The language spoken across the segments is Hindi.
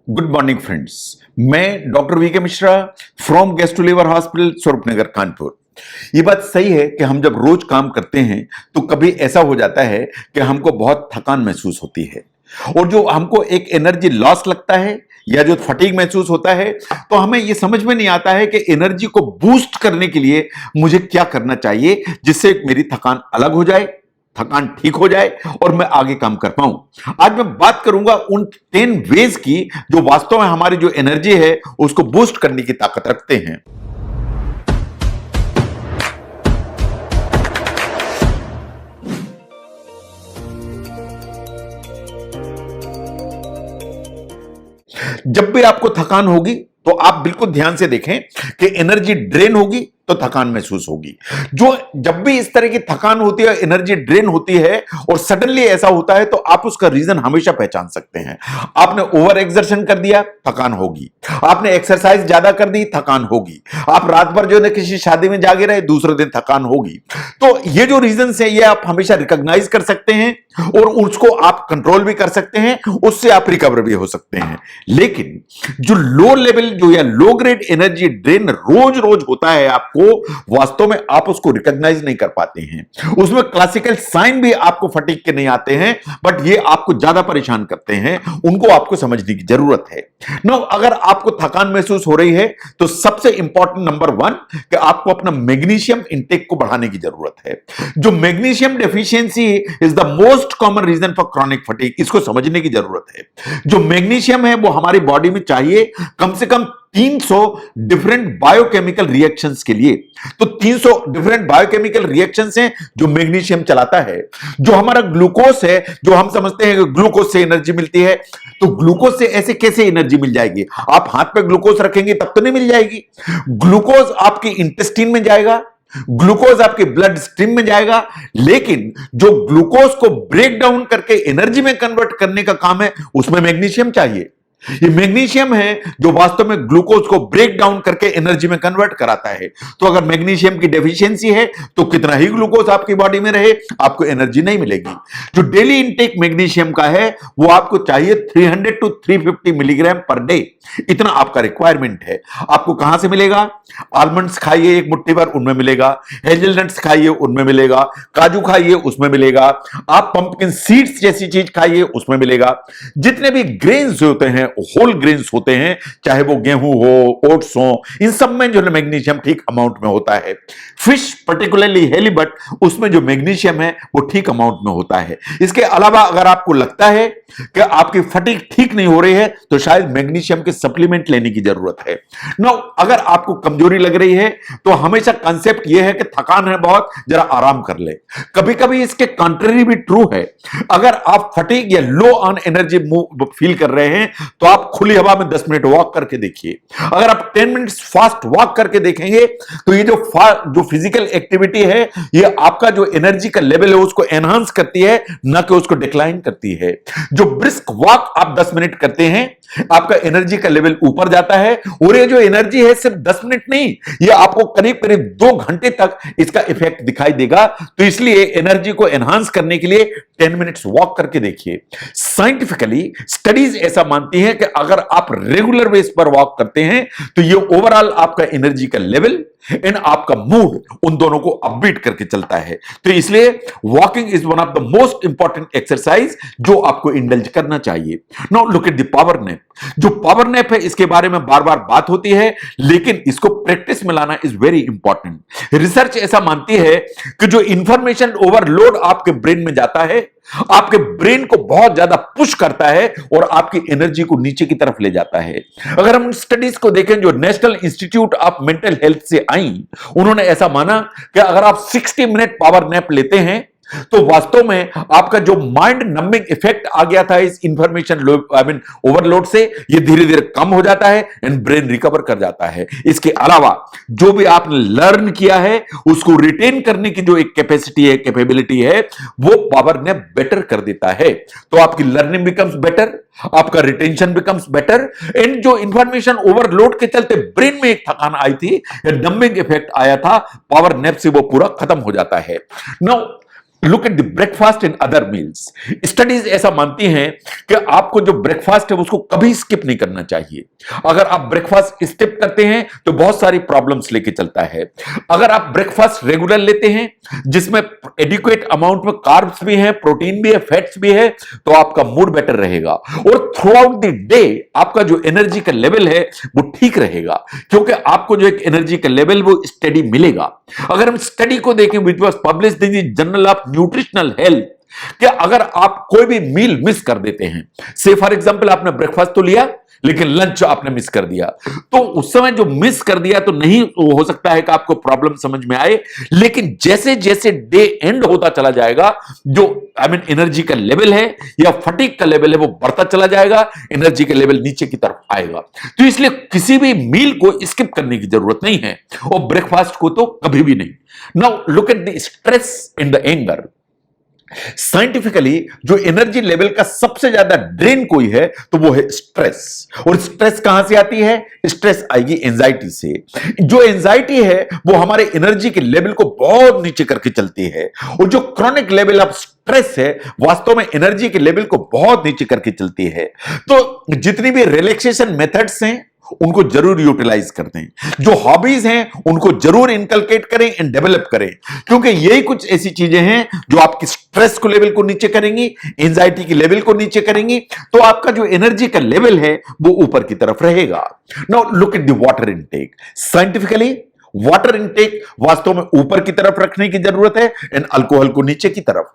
Good morning friends. मैं doctor V K Mishra from gastro liver hospital Swaroopnagar Kanpur. ये बात सही है कि हम जब रोज काम करते हैं तो कभी ऐसा हो जाता है कि हमको बहुत थकान महसूस होती है और जो हमको एक एनर्जी लॉस लगता है या जो फटीग महसूस होता है तो हमें ये समझ में नहीं आता है कि एनर्जी को बूस्ट करने के लिए मुझे क्या करना चाहिए जिससे मेरी थकान अलग हो जाए, थकान ठीक हो जाए और मैं आगे काम कर पाऊं। आज मैं बात करूंगा उन 10 वेज की जो वास्तव में हमारी जो एनर्जी है उसको बूस्ट करने की ताकत रखते हैं। जब भी आपको थकान होगी तो आप बिल्कुल ध्यान से देखें कि एनर्जी ड्रेन होगी तो थकान महसूस होगी। जो जब भी इस तरह की थकान होती है, एनर्जी ड्रेन होती है और सडनली ऐसा होता है तो आप उसका रीजन हमेशा पहचान सकते हैं। आपने ओवर एक्सर्शन कर दिया, थकान होगी। आपने एक्सरसाइज ज्यादा कर दी, थकान होगी। आप रात भर जो है किसी शादी में जागे रहे, दूसरे दिन थकान होगी। तो ये जो रीजन है ये आप हमेशा रिकॉग्नाइज कर सकते हैं और उसको आप कंट्रोल भी कर सकते हैं, उससे आप रिकवर भी हो सकते हैं। लेकिन जो लो लेवल जो या लो ग्रेड एनर्जी ड्रेन रोज रोज होता है आपको, वास्तव में आप उसको रिकॉग्नाइज नहीं कर पाते हैं। उसमें क्लासिकल साइन भी आपको फटीग के नहीं आते हैं, बट ये आपको ज्यादा परेशान करते हैं। उनको आपको समझने की जरूरत है। नो, अगर आपको थकान महसूस हो रही है तो सबसे इंपॉर्टेंट नंबर 1 कि आपको अपना मैग्नीशियम इंटेक को बढ़ाने की जरूरत है। जो magnesium deficiency is the most common reason for chronic fatigue, इसको समझने की जरूरत है। जो मैग्नीशियम है वो हमारी बॉडी में चाहिए कम से कम 300 डिफरेंट बायोकेमिकल रिएक्शंस के लिए। तो 300 डिफरेंट बायोकेमिकल रिएक्शंस हैं जो मैग्नीशियम चलाता है। जो हमारा ग्लूकोज है, जो हम समझते हैं कि ग्लूकोज से एनर्जी मिलती है, तो ग्लूकोज से ऐसे कैसे एनर्जी मिल जाएगी? आप हाथ पे ग्लूकोज रखेंगे तब तो नहीं मिल जाएगी। ग्लूकोज आपकी इंटेस्टाइन में जाएगा, ग्लूकोज आपके ब्लड स्ट्रीम में जाएगा, लेकिन जो ग्लूकोज को ब्रेक डाउन करके एनर्जी में कन्वर्ट करने का काम है उसमें मैग्नीशियम चाहिए। ये मैग्नीशियम है जो वास्तव में ग्लूकोज को ब्रेक डाउन करके एनर्जी में कन्वर्ट कराता है। तो अगर मैग्नीशियम की डेफिशिएंसी है तो कितना ही ग्लूकोज आपकी बॉडी में रहे, आपको एनर्जी नहीं मिलेगी। जो डेली इनटेक मैग्नीशियम का है वो आपको चाहिए 300 टू 350 मिलीग्राम पर डे। इतना आपका रिक्वायरमेंट है। आपको कहां से मिलेगा? आलमंड्स खाइए एक मुट्ठी भर, उनमें मिलेगा। हेजलनट्स खाइए, उनमें मिलेगा। काजू खाइए, उसमें मिलेगा। आप पंपकिन सीड्स जैसी चीज खाइए, उसमें मिलेगा। जितने भी ग्रेन्स होते हैं, होल ग्रेन्स होते हैं, चाहे वो गेहूं हो, ओट्स हो, इन सब में जो मैग्नीशियम ठीक अमाउंट में होता है। फिश पर्टिकुलरली हेलीबट, उसमें जो मैग्नीशियम है वो ठीक अमाउंट में होता है। इसके अलावा अगर आपको लगता है कि आपकी फटीग ठीक नहीं हो रही है तो शायद मैग्नीशियम के सप्लीमेंट लेने की जरूरत है। नो, अगर आपको कमजोरी लग रही है तो हमेशा कंसेप्ट यह है कि थकान है बहुत, जरा आराम कर ले। कभी कभी इसके कॉन्ट्ररी भी ट्रू है। अगर आप फटीग या लो ऑन एनर्जी फील कर रहे हैं तो आप खुली हवा में 10 मिनट वॉक करके देखिए। अगर आप 10 मिनट्स फास्ट वॉक करके देखेंगे तो ये जो फिजिकल एक्टिविटी है ये आपका जो एनर्जी का लेवल है उसको एनहांस करती है, ना कि उसको डिक्लाइन करती है। जो ब्रिस्क वॉक आप 10 मिनट करते हैं आपका एनर्जी का लेवल ऊपर जाता है और ये जो एनर्जी है सिर्फ 10 मिनट नहीं, ये आपको करीब करीब 2 घंटे तक इसका इफेक्ट दिखाई देगा। तो इसलिए एनर्जी को एनहांस करने के लिए 10 मिनट्स वॉक करके देखिए। साइंटिफिकली स्टडीज ऐसा मानती हैं कि अगर आप रेगुलर बेस पर वॉक करते हैं तो ये ओवरऑल आपका एनर्जी का लेवल एंड आपका मूड, उन दोनों को अपबीट करके चलता है। तो इसलिए walking is one of the most important exercise जो आपको इंडल्ज करना चाहिए। Now look at the power nap. जो पावर नैप है इसके बारे में बार बार बात होती है, लेकिन इसको प्रैक्टिस में लाना इज वेरी इंपॉर्टेंट। रिसर्च ऐसा मानती है कि जो इंफॉर्मेशन ओवरलोड आपके ब्रेन में जाता है, आपके ब्रेन को बहुत ज्यादा पुश करता है और आपकी एनर्जी को नीचे की तरफ ले जाता है। अगर हम स्टडीज को देखें जो national institute of mental health से आई, उन्होंने ऐसा माना कि अगर आप 60 मिनट पावर नैप लेते हैं तो वास्तव में आपका जो माइंड नंबिंग इफेक्ट आ गया था इस इंफॉर्मेशन ओवरलोड से, ये धीरे धीरे कम हो जाता है एंड ब्रेन रिकवर कर जाता है। इसके अलावा जो भी आपने लर्न किया है उसको रिटेन करने की जो एक कैपेसिटी है, कैपेबिलिटी है, वो पावर नैप बेटर कर देता है। तो आपकी लर्निंग बिकम्स बेटर, आपका रिटेंशन बिकम्स बेटर एंड जो इंफॉर्मेशन ओवरलोड के चलते ब्रेन में एक थकान आई थी, नंबिंग इफेक्ट आया था, पावर नैप से वो पूरा खत्म हो जाता है। Now look at the breakfast in other meals. Studies ऐसा मानती हैं कि आपको जो ब्रेकफास्ट है उसको कभी स्किप नहीं करना चाहिए। अगर आप ब्रेकफास्ट स्किप करते हैं तो बहुत सारी प्रॉब्लम्स लेके चलता है। अगर आप ब्रेकफास्ट रेगुलर लेते हैं जिसमें एडिक्वेट अमाउंट में कार्ब्स भी हैं, प्रोटीन भी है, फैट्स भी है, तो आपका मूड बेटर रहेगा और थ्रू आउट द डे आपका जो एनर्जी का लेवल है वो ठीक रहेगा, क्योंकि आपको जो एक एनर्जी का लेवल वो स्टडी मिलेगा। अगर हम स्टडी को देखें which was published in the journal of nutritional health, कि अगर आप कोई भी मील मिस कर देते हैं, से फॉर एग्जांपल आपने ब्रेकफास्ट तो लिया लेकिन लंच आपने मिस कर दिया, तो उस समय जो मिस कर दिया तो नहीं हो सकता है कि आपको प्रॉब्लम समझ में आए, लेकिन जैसे जैसे डे एंड होता चला जाएगा जो एनर्जी का लेवल है या फटीग का लेवल है वो बढ़ता चला जाएगा, एनर्जी का लेवल नीचे की तरफ आएगा। तो इसलिए किसी भी मील को स्किप करने की जरूरत नहीं है और ब्रेकफास्ट को तो कभी भी नहीं। Now look at the stress and the anger. Scientifically जो एनर्जी लेवल का सबसे ज्यादा ड्रेन कोई है तो वो है स्ट्रेस। और स्ट्रेस कहां से आती है? स्ट्रेस आएगी एंजाइटी से। जो एंजाइटी है वो हमारे एनर्जी के लेवल को बहुत नीचे करके चलती है, और जो क्रॉनिक लेवल ऑफ स्ट्रेस है वास्तव में एनर्जी के लेवल को बहुत नीचे करके चलती है। तो जितनी भी रिलैक्सेशन मेथड्स हैं उनको जरूर यूटिलाइज करते हैं, जो हॉबीज हैं उनको जरूर इनकलकेट करें एंड डेवलप करें, क्योंकि यही कुछ ऐसी चीजें हैं जो आपकी स्ट्रेस को लेवल को नीचे करेंगी, एंजाइटी की लेवल को नीचे करेंगी, तो आपका जो एनर्जी का लेवल है वो ऊपर की तरफ रहेगा। Now look at the water intake. Scientifically water intake वास्तव में ऊपर की तरफ रखने की जरूरत है एंड अल्कोहल को नीचे की तरफ।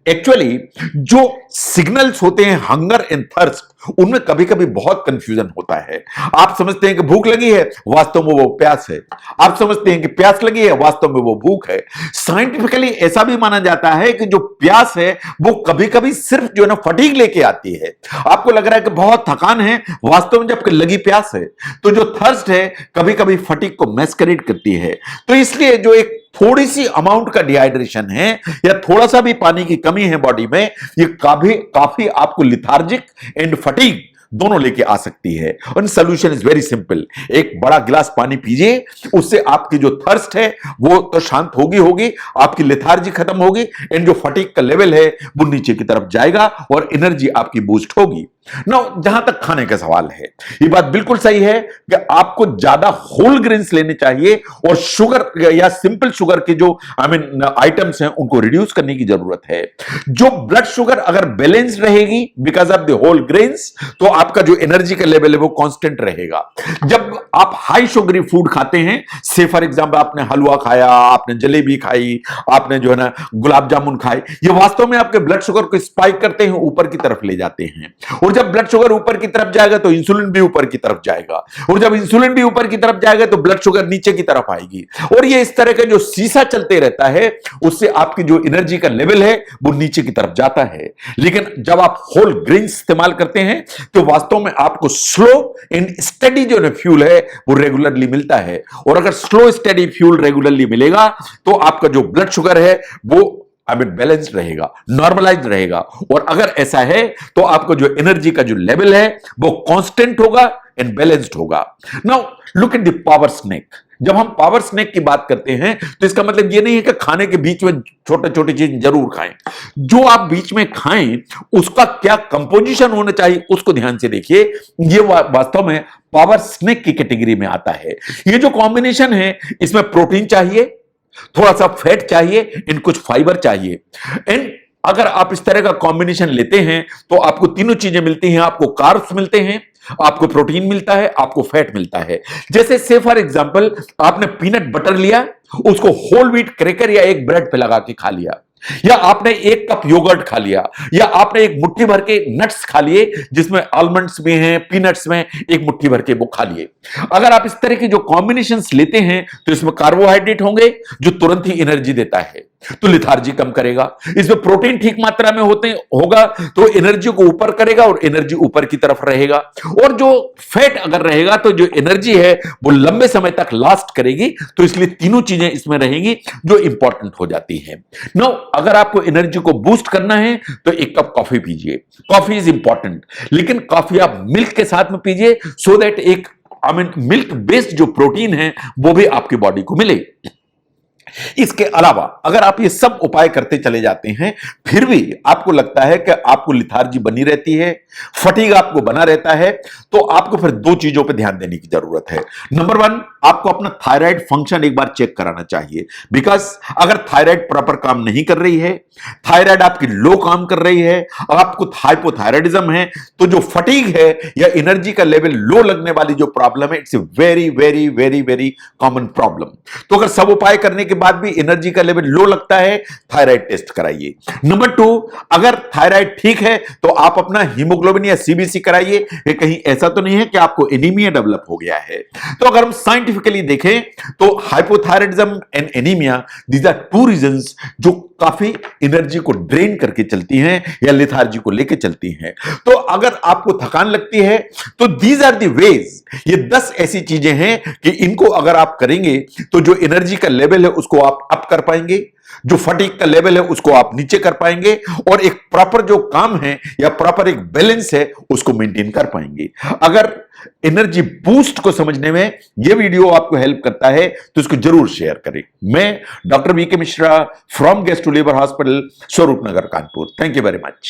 एक्चुअली जो सिग्नल्स होते हैं हंगर एंड थर्स्ट, उनमें कभी कभी बहुत कंफ्यूजन होता है। आप समझते हैं कि भूख लगी है, वास्तव में वो प्यास है। आप समझते हैं कि प्यास लगी है, वास्तव में वो भूख है। साइंटिफिकली ऐसा भी माना जाता है कि जो प्यास है वो कभी कभी सिर्फ जो है ना फटीग लेके आती है। आपको लग रहा है कि बहुत थकान है, वास्तव में जब लगी प्यास है। तो जो थर्स्ट है कभी कभी फटीग को मैस्करेड करती है। तो इसलिए जो एक थोड़ी सी अमाउंट का डिहाइड्रेशन है या थोड़ा सा भी पानी की कमी है बॉडी में, ये काफी आपको लिथार्जिक एंड फटीग दोनों लेके आ सकती है। और सोल्यूशन इज वेरी सिंपल। एक बड़ा गिलास पानी पीजिए, उससे आपकी जो थर्स्ट है वो तो शांत होगी, आपकी लेथार्जी खत्म होगी एंड जो फटीग का लेवल है वो नीचे की तरफ जाएगा और एनर्जी आपकी बूस्ट होगी। नाउ जहां तक खाने का सवाल है, ये बात बिल्कुल सही है कि आपको ज्यादा होल ग्रेन्स लेने चाहिए और शुगर या सिंपल शुगर के जो आइटम्स हैं उनको रिड्यूस करने की जरूरत है। जो ब्लड शुगर अगर बैलेंस रहेगी because of the whole grains, तो आपका जो एनर्जी का लेवल है वो कांस्टेंट रहेगा। जब आप हाई शुगरी फूड खाते हैं, से फॉर एग्जांपल आपने हलवा खाया, आपने जलेबी खाई, आपने जो है ना गुलाब जामुन खाए, ये वास्तव में आपके ब्लड शुगर को स्पाइक करते हैं, ऊपर की तरफ ले जाते हैं। और जब ब्लड शुगर ऊपर की तरफ जाएगा तो इंसुलिन भी ऊपर की तरफ जाएगा, और जब इंसुलिन भी ऊपर की तरफ जाएगा तो ब्लड शुगर नीचे की तरफ आएगी। और ये इस तरह का जो सीसा चलते रहता है उससे आपकी जो एनर्जी का लेवल है वो नीचे की तरफ जाता है। लेकिन जब आप होल ग्रेन इस्तेमाल करते हैं तो वास्तव में आपको स्लो एंड स्टडी जो फ्यूल है वो रेगुलरली मिलता है। और अगर स्लो स्टडी फ्यूल रेगुलरली मिलेगा तो आपका जो ब्लड शुगर है वो बैलेंस्ड रहेगा, नॉर्मलाइज्ड रहेगा। और अगर ऐसा है तो आपका जो एनर्जी का जो लेवल है वो कांस्टेंट होगा एंड बैलेंस्ड होगा। Now look at the power snack. जब हम पावर स्नैक की बात करते हैं तो इसका मतलब ये नहीं है कि खाने के बीच में छोटे छोटे चीज जरूर खाएं। जो आप बीच में खाएं उसका क्या कंपोजिशन होना चाहिए उसको ध्यान से देखिए। ये वास्तव में पावर स्नैक की कैटेगरी में आता है। ये जो कॉम्बिनेशन है इसमें प्रोटीन चाहिए, थोड़ा सा फैट चाहिए एंड कुछ फाइबर चाहिए। एंड अगर आप इस तरह का कॉम्बिनेशन लेते हैं तो आपको तीनों चीजें मिलती हैं। आपको कार्ब्स मिलते हैं, आपको प्रोटीन मिलता है, आपको फैट मिलता है। जैसे से फॉर एग्जांपल आपने पीनट बटर लिया, उसको होल व्हीट क्रैकर या एक ब्रेड पे लगा के खा लिया, या आपने एक कप योगर्ट खा लिया, या आपने एक मुट्ठी भर के नट्स खा लिए जिसमें आलमंड्स में हैं, पीनट्स में एक मुट्ठी भर के वो खा लिए। अगर आप इस तरह के जो कॉम्बिनेशंस लेते हैं तो इसमें कार्बोहाइड्रेट होंगे जो तुरंत ही एनर्जी देता है, तो लिथार्जी कम करेगा। इसमें प्रोटीन ठीक मात्रा में होगा तो एनर्जी को ऊपर करेगा और एनर्जी ऊपर की तरफ रहेगा। और जो फैट अगर रहेगा तो जो एनर्जी है वो लंबे समय तक लास्ट करेगी। तो इसलिए तीनों चीजें इसमें रहेंगी जो इंपॉर्टेंट हो जाती है। नो, अगर आपको एनर्जी को बूस्ट करना है तो एक कप कॉफी पीजिए। कॉफी इज इंपॉर्टेंट, लेकिन कॉफी आप मिल्क के साथ में पीजिए सो दैट एक मिल्क बेस्ड जो प्रोटीन है वो भी आपकी बॉडी को मिले। इसके अलावा अगर आप ये सब उपाय करते चले जाते हैं, फिर भी आपको लगता है कि आपको लिथार्जी बनी रहती है, फटीग आपको बना रहता है, तो आपको फिर दो चीजों पे ध्यान देने की जरूरत है। नंबर वन, आपको अपना थायराइड फंक्शन एक बार चेक कराना चाहिए, बिकॉज अगर थायराइड प्रॉपर काम नहीं कर रही है, थायराइड आपकी लो काम कर रही है, और आपको हाइपोथायराइडिज्म है, तो जो फटीग है या एनर्जी का लेवल लो लगने वाली जो प्रॉब्लम है, it's a very very very very common problem. तो अगर सब उपाय करने के बाद भी एनर्जी का लेवल लो लगता है, थायराइड टेस्ट कराइए। नंबर टू, अगर थायराइड ठीक है तो आप अपना हीमोग्लोबिन या सीबीसी कराइए कि कहीं ऐसा तो नहीं है कि आपको एनीमिया डेवलप हो गया है। तो अगर हम साइंटिफिकली देखें तो hypothyroidism and anaemia, these are two reasons जो काफी एनर्जी को ड्रेन करके चलती हैं या लेथार्जी को लेके चलती हैं। तो अगर आपको थकान लगती है तो दीज आर द वेज, ये 10 ऐसी चीजें हैं कि इनको अगर आप करेंगे तो जो एनर्जी का लेवल है उसको आप अप कर पाएंगे, जो फटीग का लेवल है उसको आप नीचे कर पाएंगे, और एक प्रॉपर जो काम है या प्रॉपर एक बैलेंस है उसको मेंटेन कर पाएंगे। अगर एनर्जी बूस्ट को समझने में यह वीडियो आपको हेल्प करता है तो इसको जरूर शेयर करें। मैं doctor VK Mishra from gastro liver hospital, Swaroop Nagar, Kanpur. Thank you very much.